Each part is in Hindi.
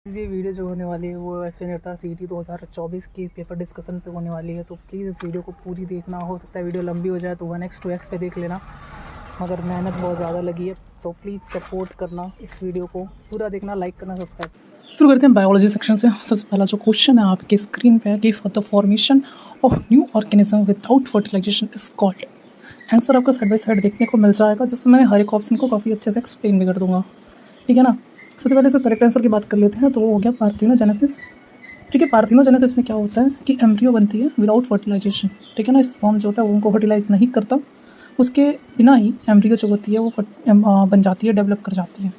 ये वीडियो जो होने वाली है वो एसवी निर्ता सीटी 2024 की पेपर डिस्कशन पे होने वाली है, तो प्लीज़ इस वीडियो को पूरी देखना। हो सकता है वीडियो लंबी हो जाए तो 1x 2x पे देख लेना, मगर मेहनत बहुत ज़्यादा लगी है, तो प्लीज़ सपोर्ट करना, इस वीडियो को पूरा देखना, लाइक करना, सब्सक्राइब। शुरू करते हैं बायोलॉजी सेक्शन से। सबसे पहला जो क्वेश्चन है आपके स्क्रीन पे है कि for the formation of new organism without fertilization is called. Answer आपका साइड बाय साइड देखने को मिल जाएगा, जिसमें मैं हर एक ऑप्शन को काफ़ी अच्छे से एक्सप्लेन भी कर दूंगा, ठीक है ना। सबसे पहले इसका करेक्ट आंसर की बात कर लेते हैं, तो वो हो गया पार्थिनोजेनेसिस। ठीक है, पार्थिनोजेनेसिस में क्या होता है कि एम्ब्रियो बनती है विदाउट फर्टिलाइजेशन, ठीक है ना। स्पर्म जो होता है वो उनको फर्टिलाइज नहीं करता, उसके बिना ही एम्ब्रियो जो होती है वो बन जाती है, डेवलप कर जाती है,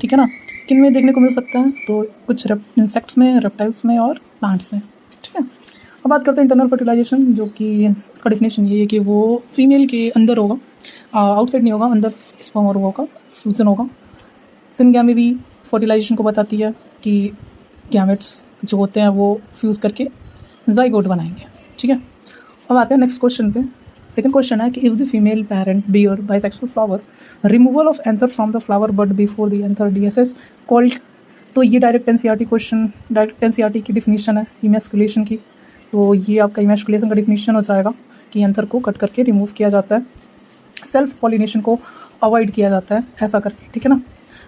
ठीक है ना। किन में देखने को मिल सकता है, तो कुछ इंसेक्ट्स में, रेप्टाइल्स में और प्लांट्स में, ठीक है। अब बात करते हैं इंटरनल फर्टिलाइजेशन, जो कि इसका डिफिनेशन ये है कि वो फीमेल के अंदर होगा, आउटसाइड नहीं होगा, अंदर स्पर्म और वो का फ्यूजन होगा। सिनगैमी भी फर्टिलाइजेशन को बताती है कि गैमेट्स जो होते हैं वो फ्यूज़ करके ज़ाइगोट बनाएंगे, ठीक है। अब आते हैं नेक्स्ट क्वेश्चन पे। सेकंड क्वेश्चन है कि if the female parent bear bisexual flower, removal of anther from the flower bud before the anther dehisce called. तो ये direct NCERT question, direct NCERT की डिफिनीशन है इमैस्कुलेशन की, तो ये आपका इमैस्कुलेशन का डिफिनीशन हो जाएगा कि एंथर को कट करके रिमूव किया जाता है, सेल्फ पॉलिनेशन को अवॉइड किया जाता है ऐसा करके, ठीक है ना।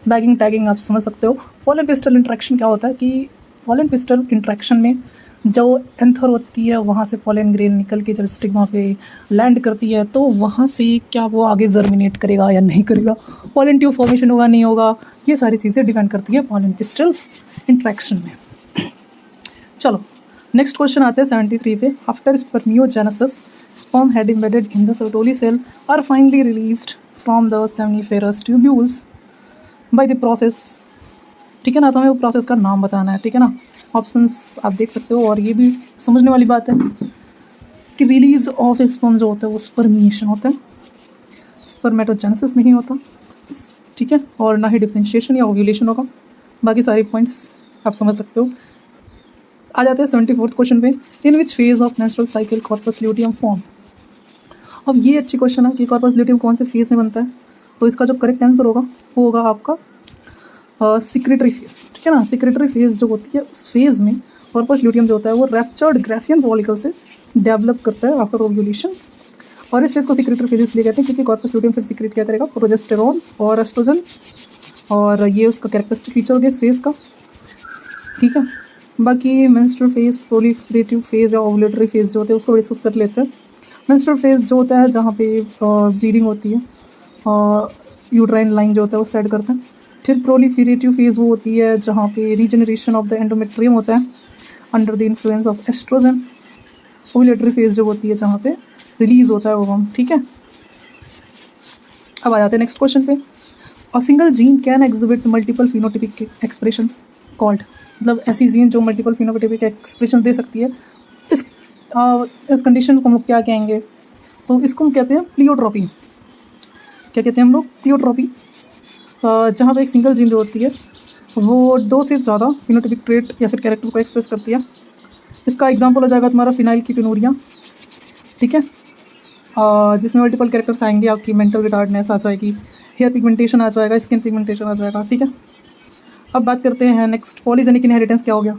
बैगिंग टैगिंग आप समझ सकते हो। पॉलन पिस्टल इंट्रैक्शन क्या होता है कि पॉलन पिस्टल इंट्रैक्शन में जो एंथर होती है वहाँ से पॉलन ग्रेन निकल के जब स्टिग्मा पे लैंड करती है, तो वहाँ से क्या वो आगे जर्मिनेट करेगा या नहीं करेगा, पॉलन ट्यूब फॉर्मेशन होगा नहीं होगा, ये सारी चीज़ें डिपेंड करती है पॉलन पिस्टल इंट्रैक्शन में। चलो नेक्स्ट क्वेश्चन आते हैं 73 पे। After spermiogenesis sperm had embedded in the Sertoli cell are finally released from the seminiferous tubules by the process, ठीक है ना। तो हमें वो प्रोसेस का नाम बताना है, ठीक है ना। ऑप्शंस आप देख सकते हो, और ये भी समझने वाली बात है कि रिलीज ऑफ स्पर्म जो होता है वो स्पर्मिएशन होता है, स्पर्मेटोजेनेसिस नहीं होता, ठीक है, और ना ही डिफरेंशिएशन या ओव्यूलेशन होगा। बाकी सारी पॉइंट्स आप समझ सकते हो। आ जाते हैं 74th क्वेश्चन पे। In which phase of menstrual cycle corpus luteum form. अब ये अच्छी क्वेश्चन है कि कॉर्पस ल्यूटियम कौन से फेज में बनता है, तो इसका जो करेक्ट आंसर होगा वो होगा आपका सिक्रेटरी फेज, ठीक है ना। सिक्रेटरी फेज जो होती है उस फेज में कॉर्पस ल्यूटियम जो होता है वो रैप्चर्ड ग्राफियन फॉलिकल से डेवलप करता है आफ्टर ओव्यूलेशन, और इस फेज को सिक्रेटरी फेज इसलिए कहते हैं क्योंकि कॉर्पस ल्यूटियम फिर सिक्रेट क्या करेगा, प्रोजेस्टेरोन और एस्ट्रोजन, और ये उसका कैरेक्टरिस्टिक फीचर हो गया इस फेज का, ठीक है। बाकी मेंस्ट्रुअल फेज, प्रोलिफरेटिव फेज या ओवुलेटरी फेज जो होते हैं उसको डिस्कस कर लेते हैं। मेंस्ट्रुअल फेज जो होता है जहाँ पे ब्लीडिंग होती है, यूट्राइन लाइन जो होता है वो सेट करते हैं। फिर प्रोलिफरेटिव फेज वो होती है जहाँ पे रीजनरेशन ऑफ द एंडोमेट्रियम होता है under the influence of oestrogen. Ovulatory phase जो होती है जहाँ पे रिलीज होता है ओवम, ठीक है। अब आ जाते हैं नेक्स्ट क्वेश्चन पे। A single gene can exhibit multiple phenotypic expressions called. मतलब ऐसी जीन जो मल्टीपल फिनोटिपिक एक्सप्रेशन दे सकती है, इस कंडीशन को हम लोग क्या कहेंगे, तो इसको हम कहते हैं प्लियोट्रोपी। क्या कहते हैं हम लोग, प्लियोट्रोपी। जहाँ पे एक सिंगल जीन जो होती है वो दो से ज़्यादा फिनोटिपिक ट्रेट या फिर कैरेक्टर को एक्सप्रेस करती है। इसका एग्जांपल हो जाएगा तुम्हारा फिनाइल कीटोनुरिया, ठीक है, जिसमें मल्टीपल कैरेक्टर्स आएंगे, आपकी मेंटल रिटार्डनेस आ जाएगी, हेयर पिगमेंटेशन आ जाएगा, स्किन पिगमेंटेशन आ जाएगा, ठीक है। अब बात करते हैं नेक्स्ट, पॉलीजेनिक इनहेरिटेंस क्या हो गया।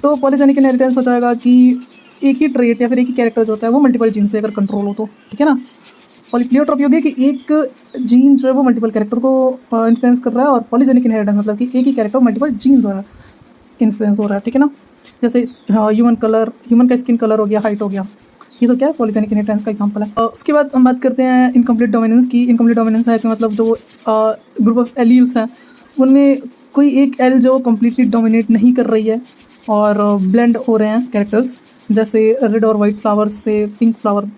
तो पॉलीजेनिक इनहेरिटेंस हो जाएगा कि एक ही ट्रेट या फिर एक ही कैरेक्टर जो होता है वो मल्टीपल जीन से अगर कंट्रोल हो तो, ठीक है ना। प्लियोट्रोपी हो गया कि एक जीन जो है वो मल्टीपल कैरेक्टर को इन्फ्लुएंस कर रहा है, और पॉलीजेनिक इनहेरिटेंस मतलब कि एक ही कैरेक्टर मल्टीपल जीन द्वारा इन्फ्लुएंस हो रहा है, ठीक है ना। जैसे ह्यूमन का स्किन कलर हो गया, हाइट हो गया, ये सब क्या है, पॉलीजेनिक इनहेरिटेंस का एग्जांपल है। उसके बाद हम बात करते हैं इनकम्प्लीट डोमिनेंस की। इनकम्प्लीट डोमिनेंस है कि मतलब जो ग्रुप ऑफ एलील्स हैं उनमें कोई एक एल जो कम्प्लीटली डोमिनेट नहीं कर रही है और ब्लेंड हो रहे हैं कैरेक्टर्स, जैसे रेड और वाइट फ्लावर्स से पिंक फ्लावर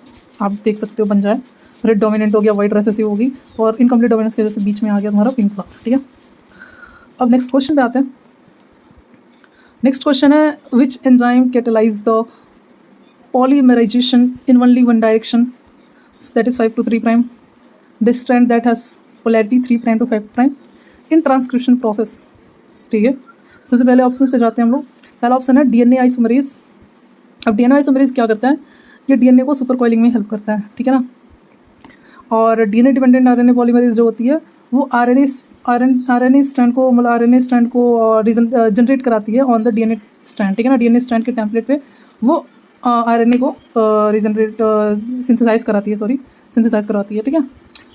आप देख सकते हो बन जाए, रेड डोमिनेंट हो गया, वाइट रेसेसिव होगी, और इनकम्प्लीट डोमिनेंस की वजह से बीच में आ गया तुम्हारा पिंक फ्लावर, ठीक है। अब नेक्स्ट क्वेश्चन पे आते हैं। नेक्स्ट क्वेश्चन है which enzyme catalyse the polymerization in only one direction, that is 5 to 3 prime, this strand that has polarity 3 prime to 5 prime in transcription process, ठीक है। सबसे पहले ऑप्शन पे जाते हैं हम लोग। पहला ऑप्शन है डीएनए आइसोमरेज। अब डीएनए आइसोमरेज क्या करता है, ये डीएनए को सुपर कॉइलिंग में हेल्प करता है, ठीक है ना। और डीएनए डिपेंडेंट आरएनए पॉलीमरेज जो होती है वो आरएनए स्ट्रैंड को मतलब आरएनए स्ट्रैंड को जनरेट कराती है ऑन द डीएनए स्ट्रैंड, ठीक है ना। डीएनए स्ट्रैंड के टेम्पलेट पे वो आरएनए को रिजनरेट सिंथेसाइज कराती है, ठीक है।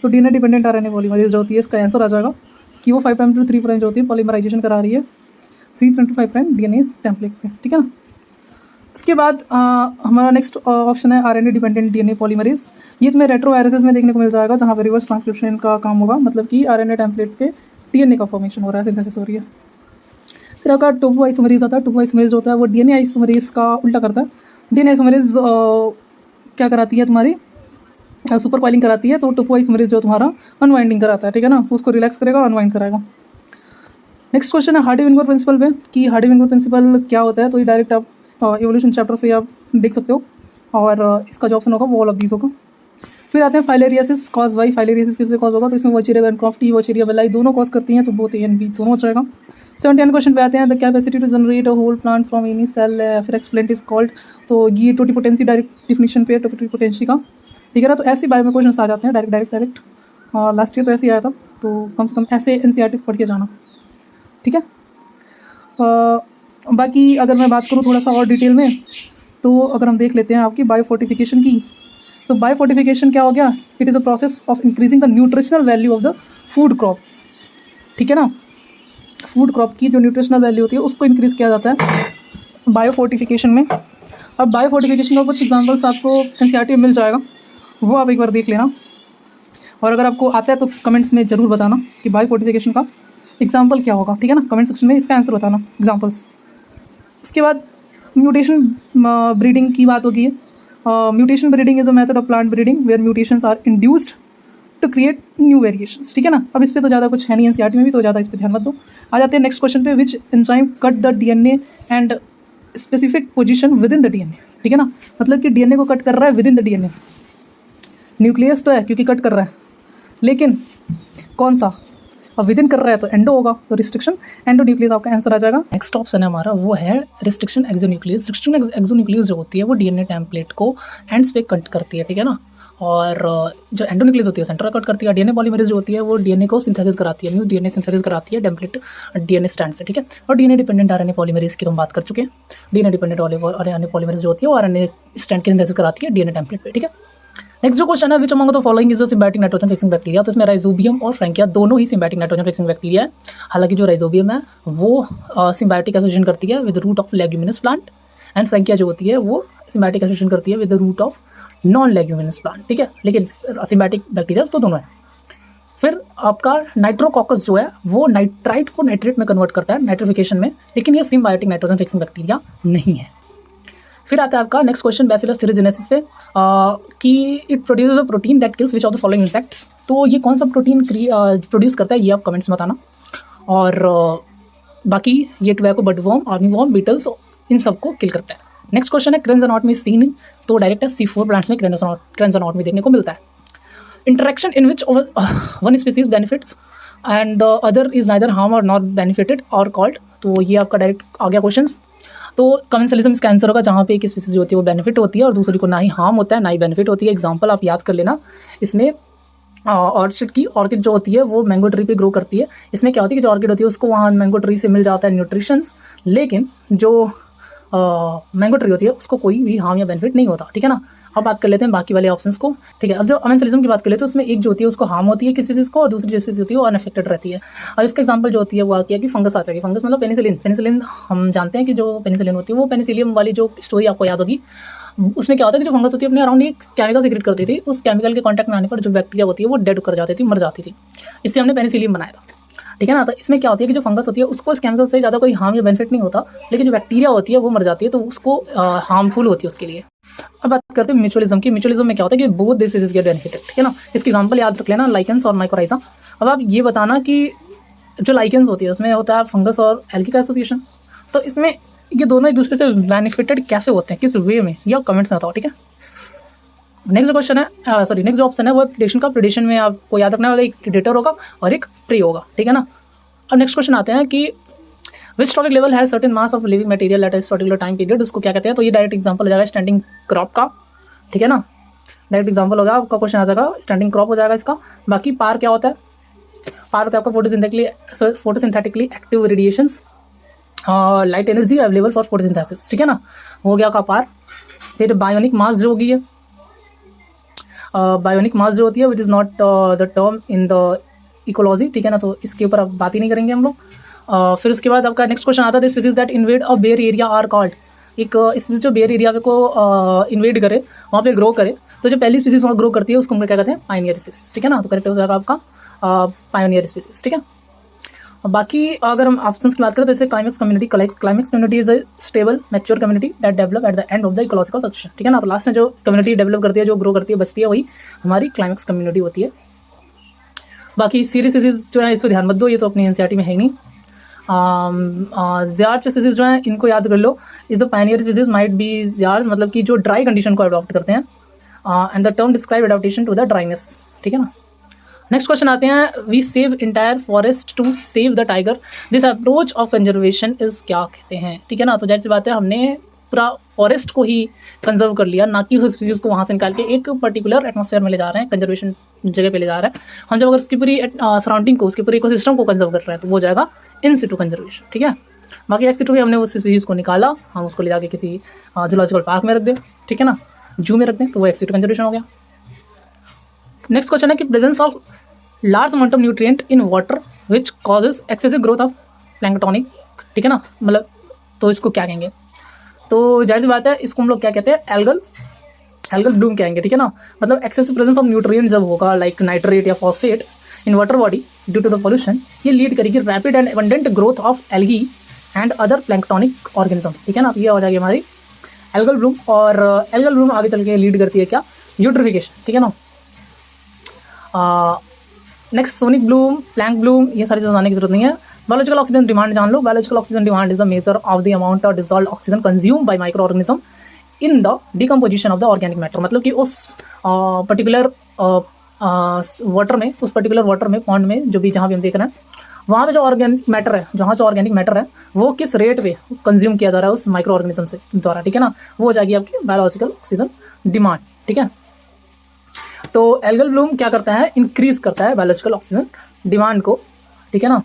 तो डीएनए डिपेंडेंट आरएनए पॉलीमरेज जो होती है, इसका आंसर आ जाएगा कि वो 5' to 3' जो होती है पॉलीमराइजेशन करा रही है 3' to 5' डीएनए टेम्पलेट पे, ठीक है ना। इसके बाद हमारा नेक्स्ट ऑप्शन है आरएनए डिपेंडेंट डीएनए पॉलीमरेज। ये तुम्हें रेट्रोवायरसेस में देखने को मिल जाएगा, जहाँ पे रिवर्स ट्रांसक्रिप्शन का काम होगा, मतलब कि आरएनए टेम्पलेट पे डीएनए का फॉर्मेशन हो रहा है, सिंथेसिस हो रही है। फिर अगर टोफू आइसोमरेज आता है, टोफू आइसोमरेज होता है वो डीएनए आइसोमरेज का उल्टा करता है। डीएनए आइसोमरेज क्या कराती है तुम्हारी, सुपर कॉइलिंग कराती है, तो टोफू आइसोमरेज जो तुम्हारा अनवाइंडिंग कराता है, ठीक है ना, उसको रिलैक्स करेगा, अनवाइंड कराएगा। नेक्स्ट क्वेश्चन है हार्डी-विनकर प्रिंसिपल पे कि हार्डी-विनकर प्रिंसिपल क्या होता है, तो ये डायरेक्ट आप एवोल्यूशन चैप्टर से आप देख सकते हो, और इसका जो ऑप्शन होगा वो ऑल ऑफ दीज होगा। फिर आते हैं फाइलेरियासिस कॉज बाई, फाइलेरियासिस किससे कॉज होगा, तो इसमें वॉचेरिया बैनक्रॉफ्ट, वॉचेरिया बेलाई दोनों कॉज करती हैं, तो बोथ ए एंड बी दोनों हो जाएगा। 71 क्वेश्चन पे आते हैं, the capacity to generate a whole plant from any cell, फिर एक्सप्लेंट इज कॉल्ड, तो ये टोटिपोटेंसी डायरेक्ट डिफिनेशन पे टोटिपोटेंसी का, ठीक है ना। तो ऐसे बायो में क्वेश्चन आ जाते हैं डायरेक्ट, लास्ट ईयर तो ऐसे ही आया था, तो कम से कम ऐसे एनसीईआरटी पढ़ के जाना, ठीक है। बाकी अगर मैं बात करूँ थोड़ा सा और डिटेल में, तो अगर हम देख लेते हैं आपकी बायोफोर्टिफिकेशन की, तो बायोफोर्टिफिकेशन क्या हो गया, it is a process of increasing the nutritional value of the food crop, ठीक है ना। फूड क्रॉप की जो न्यूट्रिशनल वैल्यू होती है उसको इंक्रीज़ किया जाता है बायोफोर्टिफिकेशन में। अब बायोफोर्टिफिकेशन का कुछ एग्जांपल्स आपको एनसीईआरटी में मिल जाएगा, वो आप एक बार देख लेना, और अगर आपको आता है तो कमेंट्स में ज़रूर बताना कि बायोफोर्टिफिकेशन का एग्जाम्पल क्या होगा, ठीक है ना। कमेंट सेक्शन में इसका आंसर बताना एग्जाम्पल्स। उसके बाद म्यूटेशन ब्रीडिंग की बात होगी है। Mutation breeding is a method of plant breeding where mutations are induced to create new variations, ठीक है ना। अब इस पर तो ज़्यादा कुछ है नहीं एनसीईआरटी में भी, तो ज़्यादा इस पर ध्यान मत दो। आ जाते हैं नेक्स्ट क्वेश्चन पे, which enzyme cut the DNA and specific position with in the DNA, ठीक है ना। मतलब कि डीएनए को कट कर रहा है with in the DNA, nucleus तो है क्योंकि कट कर रहा है, लेकिन कौन सा, अब विद इन कर रहा है तो एंडो होगा, तो रिस्ट्रिक्शन एंडोन्यूक्लियस आपका आंसर आ जाएगा। नेक्स्ट ऑप्शन है हमारा वो है रिस्ट्रिक्शन एक्सोन्यूक्लियस। रिस्ट्रिक्शन एक्सोन्यूक्लियस जो होती है वो डीएनए टेम्पलेट को एंड्स पे कट करती है, ठीक है ना। और जो एंडोन्यूक्लियस होती है सेंटर कट करती है। डीएनए पॉलीमरेज जो होती है वो डीएनए को सिंथेसिस कराती है, न्यू डीएनए सिंथेसिस कराती है टेम्पलेट डीएनए स्ट्रैंड से, ठीक है। और डीएनए डिपेंडेंट आरएनए पॉलीमरेज की तो हम बात कर चुके हैं। डीएनए डिपेंडेंट आरएनए पॉलीमरेज जो होती है वो आरएनए स्ट्रैंड की सिंथेसिस कराती है डीएनए टेम्पलेट पे, ठीक है। नेक्स्ट जो क्वेश्चन है, which among the following is the symbiotic nitrogen fixing bacteria, तो इसमें राइजोबियम और फ्रैंकिया दोनों ही सिम्बायोटिक नाइट्रोजन फिक्सिंग बैक्टीरिया है। हालांकि जो राइजोबियम है वो सिम्बायोटिक एसोसिएशन करती है with root of leguminous plant, and Frankia जो होती है वो सिम्बायोटिक एसोसिएशन करती है with the root of non leguminous plant, ठीक है। लेकिन सिम्बायोटिक बैक्टीरिया तो दोनों है। फिर आपका नाइट्रोकॉकस जो है वो नाइट्राइट को नाइट्रेट में कन्वर्ट करता है नाइट्रिफिकेशन में, लेकिन ये सिम्बायोटिक नाइट्रोजन फिक्सिंग बैक्टीरिया नहीं है। फिर आता है आपका नेक्स्ट क्वेश्चन बैसिलस थ्यूरिजेनेसिस पे कि it produce a protein that kills which of the following insects, तो ये कौन सा प्रोटीन प्रोड्यूस करता है ये आप कमेंट्स में बताना। और बाकी ये टोबैको बटवर्म, आर्मीवॉर्म, बीटल्स इन सबको किल करता है। नेक्स्ट क्वेश्चन है क्रेन्स अनॉटमी सीन, तो डायरेक्ट है C4 प्लांट्स में क्रेन्स अनॉटमी देखने को मिलता है। Interaction in which one species benefits and the other is neither harm और नॉट बेनिफिटेड और कॉल्ड, तो ये आपका डायरेक्ट आ गया क्वेश्चन। तो कमेंसलिज्म इसका आंसर होगा, जहाँ पे एक स्पीसीज जो होती है वो बेनिफिट होती है और दूसरी को ना ही हार्म होता है ना ही बेनिफिट होती है। एग्जांपल आप याद कर लेना इसमें, ऑर्चिड की, ऑर्किड जो होती है वो मैंगो ट्री पे ग्रो करती है। इसमें क्या होती है कि जो ऑर्किड होती है उसको वहाँ मैंगो ट्री से मिल जाता है न्यूट्रिशंस, लेकिन जो मैंगो ट्री होती है उसको कोई भी हार्म या बेनिफिट नहीं होता, ठीक है ना। अब बात कर लेते हैं बाकी वाले ऑप्शंस को, ठीक है। अब जो अमेंसलिज्म की बात कर लेते हैं तो उसमें एक जो होती है उसको हार्म होती है किस स्पीसीज को, और दूसरी जो स्पीसीज होती है वो अनअफेक्टेड रहती है। और इसका एग्जांपल जो होती है वो आ गया कि फंगस आ जाएगी। फंगस मतलब पेनिसिलिन हम जानते हैं कि जो पेनिसिलिन होती है वो पेनिसिलियम वाली जो स्टोरी आपको याद होगी, उसमें क्या होता है कि जो फंगस होती है अपने अराउंड एक केमिकल सीक्रेट करती थी, उस केमिकल के कॉन्टैक्ट में आने पर जो बैक्टीरिया होती है वो डेड कर जाती थी, मर जाती थी। इससे हमने पेनिसिलियम बनाया था, ठीक है ना। तो इसमें क्या होती है कि जो फंगस होती है उसको इस केमिकल से ज़्यादा कोई हार्म या बेनिफिट नहीं होता, लेकिन जो बैक्टीरिया होती है वो मर जाती है, तो उसको हार्मफुल होती है उसके लिए। अब बात करते हैं म्यूचुअलिज्म की। म्यूचुअलिज्म में क्या होता है कि both this is get benefited, ठीक है ना। इसकी एग्जांपल याद रख लेना, लाइकेंस और माइकोराइजा। अब आप ये बताना कि जो लाइकेंस होती है उसमें होता है फंगस और एल्गी का एसोसिएशन, तो इसमें ये दोनों एक दूसरे से बेनिफिटेड कैसे होते हैं, किस वे में, या कमेंट्स में बताओ, ठीक है। नेक्स्ट क्वेश्चन है नेक्स्ट जो ऑप्शन है वो प्रेडिक्शन का। प्रेडिक्शन में आपको याद रखना होगा एक प्रेडेटर होगा और एक प्रे होगा, ठीक है ना। अब नेक्स्ट क्वेश्चन आते हैं कि विच ट्रॉपिक लेवल है certain mass of living material at इस पर्टिकुलर टाइम पीरियड, उसको क्या कहते हैं, तो ये डायरेक्ट एग्जांपल हो जाएगा स्टैंडिंग क्रॉप का, ठीक है ना। डायरेक्ट एग्जांपल होगा, आपका क्वेश्चन आ जाएगा स्टैंडिंग क्रॉप हो जाएगा इसका। बाकी पार क्या होता है, पार होता है आपका photosynthetically active radiations, light energy available for photosynthesis, ठीक है ना, हो गया आपका पार। फिर बायोनिक मास जो होगी है, बायोनिक मास जो होती है which is not the term in the ecology, ठीक है ना, तो इसके ऊपर अब बात ही नहीं करेंगे हम लोग। फिर उसके बाद आपका नेक्स्ट क्वेश्चन आता है, species that invade a bare area are called. एक स्पीसीज जो बेयर एरिया को इन्वेड करे, वहाँ पे ग्रो करे, तो जो पहली स्पीसीज वहाँ ग्रो करती है उसको हम क्या कहते हैं, पायनियर स्पीसीज, ठीक है ना, तो करेक्ट हो जाएगा आपका पायनियर स्पीसीज, ठीक है। बाकी अगर हम ऑप्शंस की बात करें तो जैसे climax community is a stable mature community that develop at the end of the ecological succession, ठीक है ना, तो लास्ट में जो कम्युनिटी डेवलप करती है, जो ग्रो करती है, बचती है, वही हमारी क्लाइमेक्स कम्युनिटी होती है। बाकी सीरीज स्पीसीज जो है इस पर ध्यान मत दो, ये तो अपनी एनसीईआरटी में है ही नहीं। ज़्यार्ज स्पीसीज जो है इनको याद कर लो, is the pioneer species might be xeric, मतलब कि जो ड्राई कंडीशन को अडॉप्ट करते हैं, and the term describe adaptation to the dryness, ठीक है ना। नेक्स्ट क्वेश्चन आते हैं, we save entire forest to save the tiger, this approach of conservation is क्या कहते हैं, ठीक है ना, तो जाहिर सी बात है हमने पूरा फॉरेस्ट को ही कंजर्व कर लिया, ना कि उस स्पीसीज को वहाँ से निकाल के एक पर्टिकुलर एटमॉस्फेयर में ले जा रहे हैं, कंजर्वेशन जगह पे ले जा रहे हैं हम। जब अगर उसकी पूरी सराउंडिंग को, उसके पूरे इकोसिस्टम को कंजर्व कर रहे हैं तो वो हो जाएगा इन सिटू कंजर्वेशन, ठीक है। बाकी एक्स सिटू भी हमने उस स्पीसीज को निकाला, हम उसको ले जाके किसी जूलॉजिकल पार्क में रख दें, ठीक है ना, जू में रख दें, तो वो एक्स सिटू कंजर्वेशन हो गया। नेक्स्ट क्वेश्चन है कि presence of large amount of nutrient in water which causes excessive growth of planktonic, ठीक है ना, मतलब तो इसको क्या कहेंगे, तो जाहिर सी बात है इसको हम लोग क्या कहते हैं, एल्गल ब्लूम कहेंगे, ठीक है ना, मतलब एक्सेसिव प्रेजेंस ऑफ न्यूट्रिएंट जब होगा लाइक नाइट्रेट या phosphate in water body due to the pollution, ये लीड करेगी rapid and abundant growth of algae and other planktonic organism, ठीक है ना, तो ये हो जाएगी हमारी एल्गल ब्लूम। और एल्गल ब्लूम आगे चल के लीड करती है क्या, यूट्रिफिकेशन, ठीक है ना। Next sonic bloom, plank bloom, ये सारी चीज़ें जानने की जरूरत नहीं है। बायोलॉजिकल ऑक्सीजन डिमांड जान लो, biological oxygen demand is the measure of the amount of dissolved oxygen consume by micro organism in the decomposition of the organic matter, मतलब कि उस पर्टिकुलर वाटर में, उस पर्टिकुलर वाटर में, पॉन्ड में, जो भी जहाँ भी हम देख रहे हैं, वहाँ पे जो ऑर्गेनिक मैटर है, जहाँ जो ऑर्गेनिक मैटर है वो किस रेट पे कंज्यूम किया जा रहा है उस माइक्रो ऑर्गेनिज्म से द्वारा, ठीक है ना, वो हो जाएगी आपकी बायोलॉजिकल ऑक्सीजन डिमांड, ठीक है। तो एल्गल ब्लूम क्या करता है, इंक्रीज करता है बायोलॉजिकल ऑक्सीजन डिमांड को, ठीक है ना।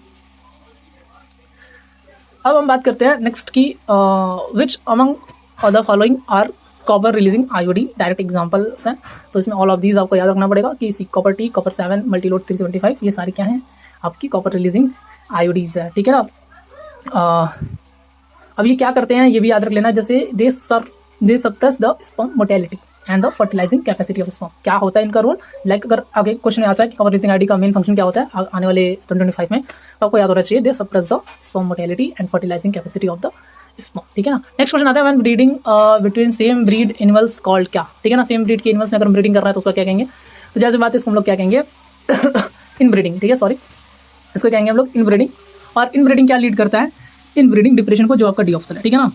अब हम बात करते हैं नेक्स्ट की, which among the following are copper releasing IUD, direct examples हैं, तो इसमें ऑल ऑफ दीज आपको याद रखना पड़ेगा कि कॉपर टी, कॉपर 7, मल्टीलोड 375, ये सारी क्या हैं, आपकी कॉपर रिलीजिंग आईओडीज है, ठीक है ना। अब ये क्या करते हैं ये भी याद रख लेना, जैसे they suppress the sperm motility and the fertilising capacity of sperm, क्या होता है इनका रोल, लाइक अगर आगे क्वेश्चन आता है कि कॉपर रिलीजिंग आईडी का मेन फंक्शन क्या होता है आने वाले 2025 में, तो आपको याद होना चाहिए they suppress the sperm motility and fertilising capacity of the sperm, ठीक है ना। नेक्स्ट क्वेश्चन आता है, when breeding between same breed animals called क्या, ठीक है ना, सेम ब्रीड के एनिमल्स में अगर हम ब्रीडिंग कर रहे हैं तो उसका क्या कहेंगे, तो जैसे बात है इसको हम लोग क्या कहेंगे, इनब्रीडिंग, ठीक है, सॉरी, इसको कहेंगे हम लोग इनब्रीडिंग। और इनब्रीडिंग क्या लीड करता है, इनब्रीडिंग डिप्रेशन को, जो आपका डी ऑप्शन है, ठीक है ना,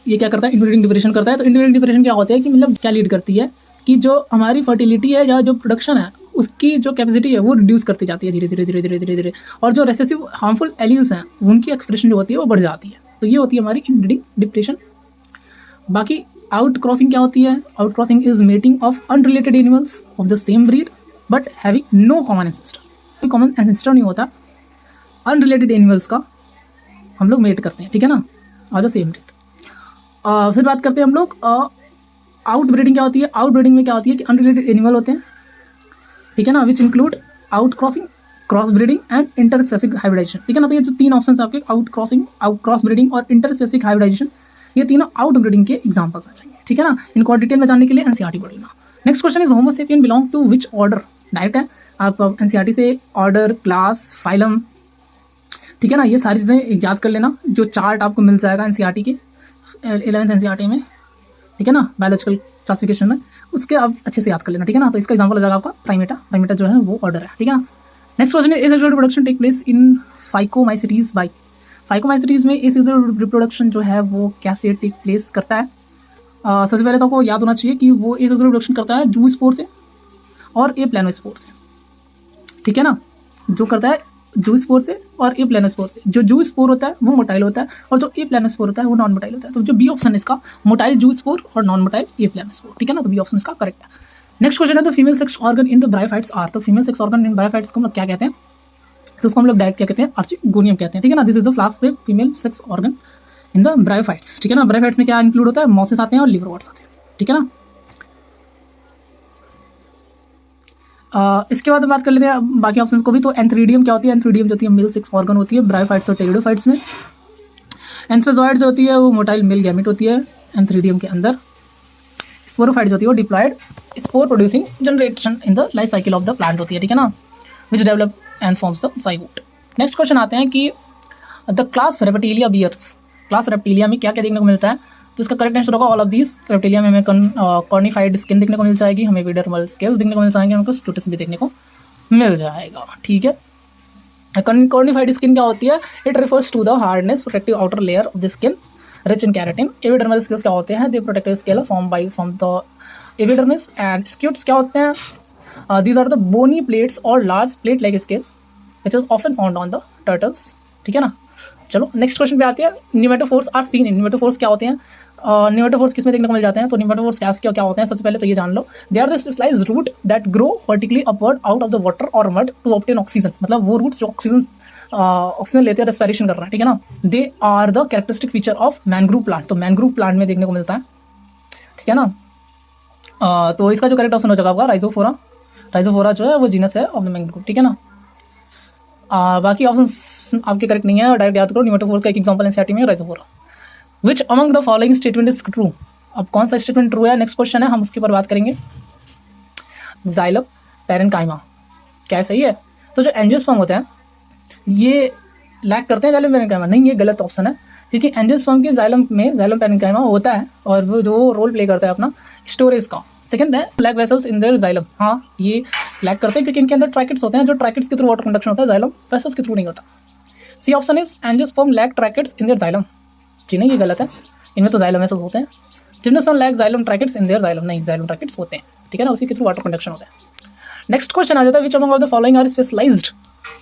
ये क्या करता है, इनब्रीडिंग डिप्रेशन करता है। तो इनब्रीडिंग डिप्रेशन क्या होता है कि मतलब क्या लीड करती है कि जो हमारी फर्टिलिटी है या जो प्रोडक्शन है उसकी जो कैपेसिटी है वो रिड्यूस करती जाती है धीरे धीरे धीरे धीरे धीरे धीरे, और जो रेसेसिव हार्मफुल एलियंस हैं उनकी एक्सप्रेशन जो होती है वो बढ़ जाती है, तो ये होती है हमारी इनब्रीडिंग डिप्रेशन। बाकी आउट क्रॉसिंग क्या होती है, out crossing is mating of unrelated animals of the same breed but having no common ancestor, कोई कॉमन एंसेस्टर नहीं होता, अनरिलेटेड एनिमल्स का हम लोग मेट करते हैं, ठीक है ना, ऑफ द सेम ब्रीड। फिर बात करते हैं हम लोग आउट ब्रीडिंग क्या होती है, आउट ब्रीडिंग में क्या होती है कि अनरिलेटेड एनिमल होते हैं, ठीक है ना, which include out crossing, cross breeding and interspecific hybridization, ठीक है ना। तो ये जो तीन ऑप्शन आपके out crossing, out cross breeding और इंटरस्पेसिफिक हाइब्रिडाइजेशन, ये तीनों आउट ब्रीडिंग के एग्जाम्पल्स आ जाएंगे, ठीक है ना। इनको डिटेल में जानने के लिए एनसीईआरटी पढ़ लेना। Next question is homo sapien belong to which order, direct है आप एनसीईआरटी से ऑर्डर, क्लास, फाइलम, ठीक है ना, ये सारी चीज़ें याद कर लेना, जो चार्ट आपको मिल जाएगा एनसीईआरटी के 11th एनसीईआरटी में, ठीक है ना, बायोलॉजिकल क्लासिफिकेशन में, उसके आप अच्छे से याद कर लेना, ठीक है ना। तो इसका एग्जांपल हो जाएगा आपका प्राइमेटा, प्राइमेटा जो है वो ऑर्डर है, ठीक है ना। नेक्स्ट क्वेश्चन है, asexual reproduction take place in phycomycetes by, phycomycetes में एसेक्सुअल रिप्रोडक्शन जो है वो कैसे टेक प्लेस करता है, सबसे पहले तो आपको याद होना चाहिए कि वो एसेक्सुअल रिप्रोडक्शन करता है जू स्पोर से और ए प्लानोस्पोर से, ठीक है ना, जो करता है जू स्पोर से और ए प्लानोस्पोर से। जो जू स्पोर होता है वो मोटाइल होता है और जो ए प्लानोस्पोर होता है वो नॉन मोटाइल होता है, तो जो बी ऑप्शन इसका मोटाइल जू स्पोर और नॉन मोटाइल ए प्लानोस्पोर, ठीक है ना, तो बी ऑप्शन इसका करेक्ट है। नेक्स्ट क्वेश्चन है the female sex organ in the bryophytes are. तो female sex organ in bryophytes को हम लोग क्या कहते हैं, तो उसको हम लोग डायरेक्ट क्या कहते हैं, आर्चिगोनियम कहते हैं, ठीक है ना। This is the flask the female sex organ in the bryophytes, ठीक है ना। ब्रायोफाइट्स में क्या इंक्लूड होता है, मॉसेस आते हैं और लिवरवर्ट्स आते हैं, ठीक है ना। इसके बाद बात कर लेते हैं बाकी ऑप्शंस को भी। तो एंथ्रीडियम क्या होती है, एंथ्रीडियम जो होती है मेल सेक्स ऑर्गन होती है ब्रायोफाइट्स और टेरिडोफाइट्स में। एंथ्रोजॉइड जो होती है वो मोटाइल मेल गैमेट होती है एंथ्रीडियम के अंदर। स्पोरोफाइट जो होती है वो diploid spore producing generation in the life cycle of the plant होती है, ठीक है ना, which develop and forms the zygote. Next question आते हैं कि the class reptilia bears, class reptilia में क्या क्या देखने को मिलता है, तो इसका करेक्ट आंसर होगा ऑल ऑफ दिस। रेप्टिलिया में हमें कॉर्निफाइड स्किन देखने को मिल जाएगी, हमें एपिडर्मल स्केल्स देखने को मिल जाएंगे, हमको स्टूटस भी देखने को मिल जाएगा, ठीक है। कॉर्निफाइड स्किन क्या होती है, it refers to the hardness protective outer layer of the skin rich in keratin. Epidermal scales क्या होते हैं, they protective scale form the epidermis. And scutes क्या होते हैं, these are the bony plates और large plate like scales which is often found on the turtles, ठीक है ना। चलो नेक्स्ट क्वेश्चन पे आते हैं। Pneumatophores are seen in, pneumatophores क्या होते हैं, न्यूमेटोफोर्स किसमें देखने को मिल जाते हैं, तो न्यूमेटोफोर्स क्या होते हैं, सबसे पहले तो ये जान लो। They are the specialised root that grow vertically upward out of the water और मड टू ऑब्टेन ऑक्सीजन। मतलब वो रूट्स जो ऑक्सीजन लेते हैं रेस्पिरेशन कर रहे हैं, ठीक है ना। They are the characteristic feature of mangrove plant, तो मैनग्रूव प्लांट में देखने को मिलता है, ठीक है ना। तो इसका जो करेक्ट ऑप्शन हो जाएगा आपका राइजोफोरा। राइजोफोरा जो है वो जीनस है ऑफ द मैनग्रूव, ठीक है ना। बाकी ऑप्शन आपके करेक्ट नहीं है, डायरेक्ट याद करो। न्यूमेटोफोर्स का एक एग्जांपल एनसीईआरटी में Rhizophora. Which among the following statement is true, अब कौन सा स्टेटमेंट ट्रू है, नेक्स्ट क्वेश्चन है, हम उसके ऊपर बात करेंगे। जाइलम पैरेन्काइमा क्या सही है, तो जो एंजियोस्पर्म होते हैं ये लैक करते हैं जाइलम पैरेन्काइमा, नहीं ये गलत ऑप्शन है, क्योंकि एंजियोस्पर्म के जाइलम में जाइलम पैरेन्काइमा होता है और वो जो रोल प्ले करता है अपना स्टोरेज का। सेकंड है black vessels in their xylem, हाँ ये लैक करते हैं क्योंकि इनके अंदर ट्रैकेट्स होते हैं, जो ट्रैकेट्स के थ्रू वाटर कंडक्शन होता है, जाइलम वेसल्स के थ्रू नहीं होता। C option is angiosperm lack tracheids in their xylem, जी नहीं ये गलत है, इनमें तो जाइलम वेसल्स होते हैं। Gymnosperm lack xylem tracheids in their xylem, नहीं जाइलम ट्रैकेट्स होते हैं, ठीक है ना, उसी के थ्रू वाटर कंडक्शन होता है। नेक्स्ट क्वेश्चन आ जाता है, which among of the following are specialized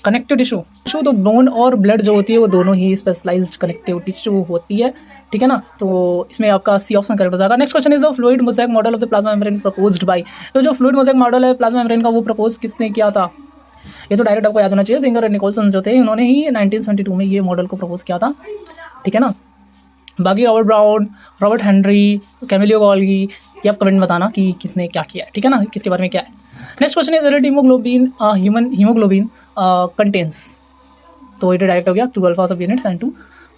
connective tissue. Tissue तो बोन और ब्लड जो होती है वो दोनों ही स्पेशलाइज्ड कनेक्टिव टिश्यू होती है, ठीक है ना। तो इसमें आपका सी ऑप्शन करेक्ट हो जाएगा। Next question is the fluid mosaic model of the plasma membrane proposed by, तो जो फ्लूइड मोज़ेक मॉडल है प्लाज्मा मेम्ब्रेन का वो प्रपोज किसने किया था, ये तो डायरेक्ट आपको याद होना चाहिए, सिंगर निकोलसन जो थे उन्होंने ही 1972 में ये मॉडल को प्रपोज किया था, ठीक है ना। बाकी Robert brown, Robert Henry, Camillo Golgi, ये आप कमेंट में बताना कि किसने क्या किया है, ठीक है ना, किसके बारे में क्या है। Next question is that haemoglobin human haemoglobin contains, तो ये डायरेक्ट हो गया 2 अल्फा सब यूनिट्स एंड 2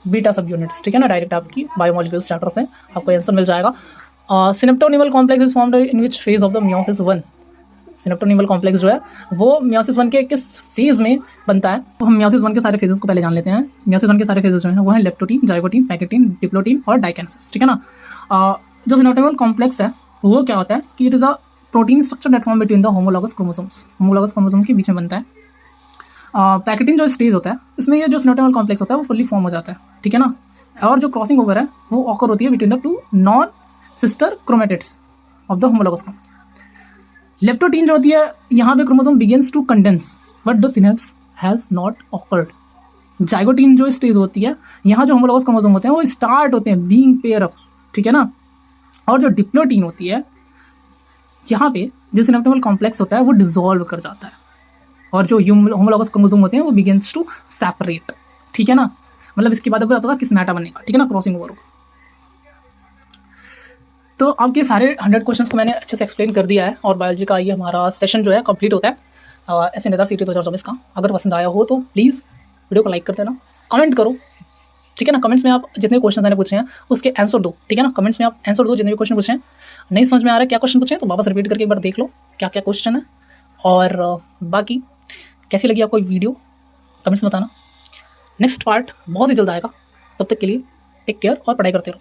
बीटा सब यूनिट्स, ठीक है ना, डायरेक्ट आपकी बायोमोलिक्यूल्स चैप्टर से आपको आंसर मिल जाएगा। Synaptonemal complex is formed in which phase of the meiosis 1, synaptonemal complex जो है वो मियोसिस 1 के किस फेज में बनता है, तो हम मियोसिस 1 के सारे फेजेस को पहले जान लेते हैं। मियोसिस 1 के सारे फेजेस जो हैं वो हैं लेप्टोटीन, जाइगोटीन, पैकेटीन, डिप्लोटीन और डाइकेनेसिस, ठीक है ना। जो सिनेप्टोनिमल कॉम्प्लेक्स है वो क्या होता है कि it is a protein structure that form between the homologous chromosomes, homologous chromosome के बीच में बनता है। पैकेटिन जो स्टेज होता है इसमें ये जो सिनेप्टोनिमल कॉम्प्लेक्स होता है वो फुल्ली फॉर्म हो जाता है, ठीक है ना। और जो क्रॉसिंग ओवर है वो ऑकर होती है between the 2 non sister chromatids of the homologous chromosome. Leptotene जो होती है यहाँ पे chromosome begins to condense but the synapse has not occurred. Zygotene जो स्टेज होती है यहाँ जो होमोलॉगस क्रोमोसोम होते हैं वो स्टार्ट होते हैं बीइंग पेयर अप, ठीक है ना। और जो डिप्लोटीन होती है यहाँ पे जो सिनेप्टोनिमल कॉम्प्लेक्स होता है वो डिसॉल्व कर जाता है और जो होमोलॉगस क्रोमोसोम होते हैं वो बिगिंस टू सेपरेट, ठीक है ना। मतलब इसके बाद आपका किस मैटा बनेगा, ठीक है ना, क्रॉसिंग ओवर होगा। तो आपके सारे 100 क्वेश्चंस को मैंने अच्छे से एक्सप्लेन कर दिया है और बायोलॉजी का ये हमारा सेशन जो है कंप्लीट होता है ऐसे नेतार सीटी 2024 का। अगर पसंद आया हो तो प्लीज़ वीडियो को लाइक कर देना, कमेंट करो, ठीक है ना। कमेंट्स में आप जितने क्वेश्चन मैंने पूछे हैं उसके आंसर दो, ठीक है ना। कमेंट्स में आप आंसर दो जितने भी क्वेश्चन पूछे हैं। नहीं समझ में आ रहा है क्या क्वेश्चन पूछे हैं तो वापस रिपीट करके एक बार देख लो क्या क्या क्वेश्चन है। और बाकी कैसी लगी आपको वीडियो कमेंट्स में बताना। नेक्स्ट पार्ट बहुत ही जल्द आएगा, तब तक के लिए टेक केयर और पढ़ाई करते रहो।